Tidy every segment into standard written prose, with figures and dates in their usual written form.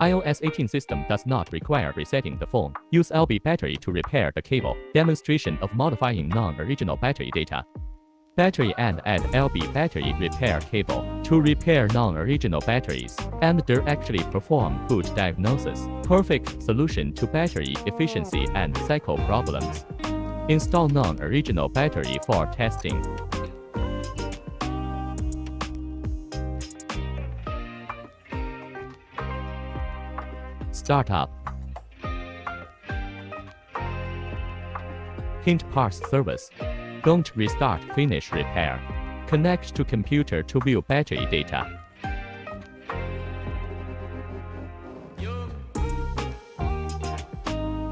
iOS 18 system does not require resetting the phone. Use LB battery to repair the cable. Demonstration of modifying non-original battery data. Battery and add LB battery repair cable to repair non-original batteries and directly perform boot diagnosis. Perfect solution to battery efficiency and cycle problems. Install non-original battery for testing. Startup. Hint parse service. Don't restart, finish repair. Connect to computer to view battery data.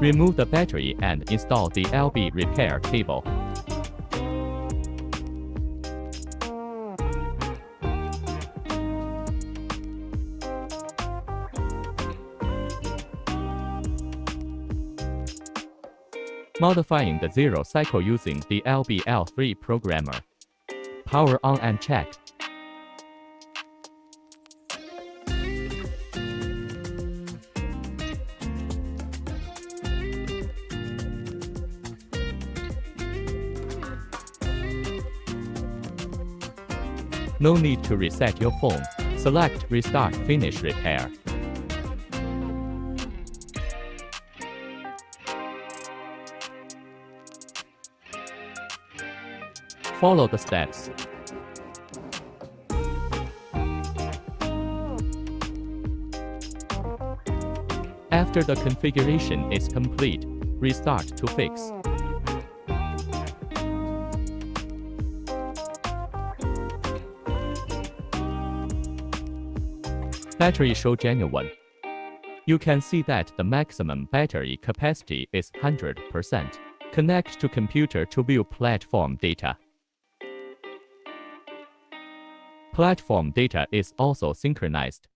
Remove the battery and install the LB repair cable. Modifying the zero cycle using the LBL3 programmer. Power on and check. No need to reset your phone. Select Restart, Finish Repair. Follow the steps. After the configuration is complete, restart to fix. Battery show genuine. You can see that the maximum battery capacity is 100%. Connect to computer to view platform data. Platform data is also synchronized.